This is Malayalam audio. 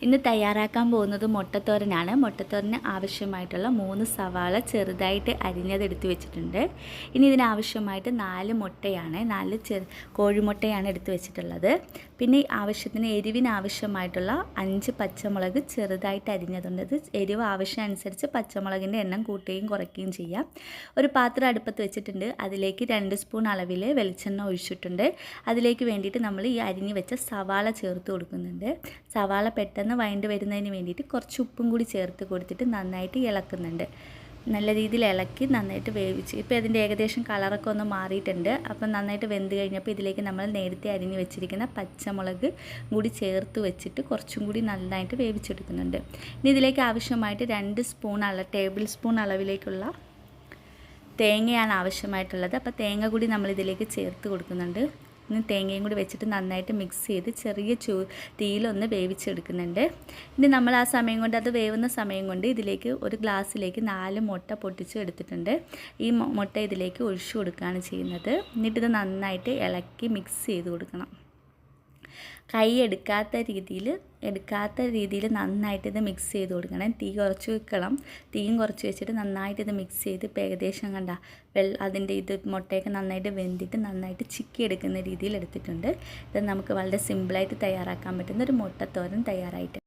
ഇന്ന് തയ്യാറാക്കാൻ പോകുന്നത് മുട്ടത്തോരനാണ്. മുട്ടത്തോരന് ആവശ്യമായിട്ടുള്ള 3 സവാള ചെറുതായിട്ട് അരിഞ്ഞതെടുത്ത് വെച്ചിട്ടുണ്ട്. ഇനി ഇതിനാവശ്യമായിട്ട് 4 മുട്ടയാണ്, 4 കോഴിമുട്ടയാണ് എടുത്ത് വെച്ചിട്ടുള്ളത്. പിന്നെ ആവശ്യത്തിന് എരിവിനാവശ്യമായിട്ടുള്ള 5 പച്ചമുളക് ചെറുതായിട്ട് അരിഞ്ഞതുണ്ട്. ഇത് എരിവ് ആവശ്യമനുസരിച്ച് പച്ചമുളകിൻ്റെ എണ്ണം കൂട്ടുകയും കുറയ്ക്കുകയും ചെയ്യാം. ഒരു പാത്രം അടുപ്പത്ത് വെച്ചിട്ടുണ്ട്. അതിലേക്ക് 2 സ്പൂൺ അളവിൽ വെളിച്ചെണ്ണ ഒഴിച്ചിട്ടുണ്ട്. അതിലേക്ക് വേണ്ടിയിട്ട് നമ്മൾ ഈ അരിഞ്ഞ് വെച്ച സവാള ചേർത്ത് കൊടുക്കുന്നുണ്ട്. സവാള പെട്ടെന്ന് വഴണ്ട് വരുന്നതിന് വേണ്ടിയിട്ട് കുറച്ച് ഉപ്പും കൂടി ചേർത്ത് കൊടുത്തിട്ട് നന്നായിട്ട് ഇളക്കുന്നുണ്ട്. നല്ല രീതിയിൽ ഇളക്കി നന്നായിട്ട് വേവിച്ച് ഇപ്പോൾ ഇതിൻ്റെ ഏകദേശം കളറൊക്കെ ഒന്ന് മാറിയിട്ടുണ്ട്. അപ്പം നന്നായിട്ട് വെന്ത് കഴിഞ്ഞപ്പോൾ ഇതിലേക്ക് നമ്മൾ നേരത്തെ അരിഞ്ഞ് വെച്ചിരിക്കുന്ന പച്ചമുളക് കൂടി ചേർത്ത് വെച്ചിട്ട് കുറച്ചും കൂടി നന്നായിട്ട് വേവിച്ചെടുക്കുന്നുണ്ട്. ഇനി ഇതിലേക്ക് ആവശ്യമായിട്ട് 2 സ്പൂൺ ടേബിൾ സ്പൂൺ അളവിലേക്കുള്ള തേങ്ങയാണ് ആവശ്യമായിട്ടുള്ളത്. അപ്പോൾ തേങ്ങ കൂടി നമ്മളിതിലേക്ക് ചേർത്ത് കൊടുക്കുന്നുണ്ട്. ഇനി തേങ്ങയും കൂടി വെച്ചിട്ട് നന്നായിട്ട് മിക്സ് ചെയ്ത് ചെറിയ തീയിലൊന്ന് വേവിച്ചെടുക്കുന്നുണ്ട്. ഇനി നമ്മൾ ആ സമയം കൊണ്ട്, അത് വേവുന്ന സമയം കൊണ്ട് ഇതിലേക്ക് ഒരു ഗ്ലാസ്സിലേക്ക് 4 മുട്ട പൊട്ടിച്ച് എടുത്തിട്ടുണ്ട്. ഈ മുട്ട ഇതിലേക്ക് ഒഴിച്ചു കൊടുക്കുകയാണ് ചെയ്യുന്നത്. എന്നിട്ടിത് നന്നായിട്ട് ഇളക്കി മിക്സ് ചെയ്ത് കൊടുക്കണം. കൈ എടുക്കാത്ത രീതിയിൽ നന്നായിട്ട് ഇത് മിക്സ് ചെയ്ത് കൊടുക്കണം. തീ കുറച്ച് വെക്കണം. തീയും കുറച്ച് വെച്ചിട്ട് നന്നായിട്ട് ഇത് മിക്സ് ചെയ്ത് ഇപ്പോൾ ഏകദേശം കണ്ട അതിൻ്റെ മുട്ടയൊക്കെ നന്നായിട്ട് വെന്തിട്ട് നന്നായിട്ട് ചിക്കി എടുക്കുന്ന രീതിയിൽ എടുത്തിട്ടുണ്ട്. ഇത് നമുക്ക് വളരെ സിമ്പിളായിട്ട് തയ്യാറാക്കാൻ പറ്റുന്ന ഒരു മുട്ടത്തോരൻ തയ്യാറായിട്ട്.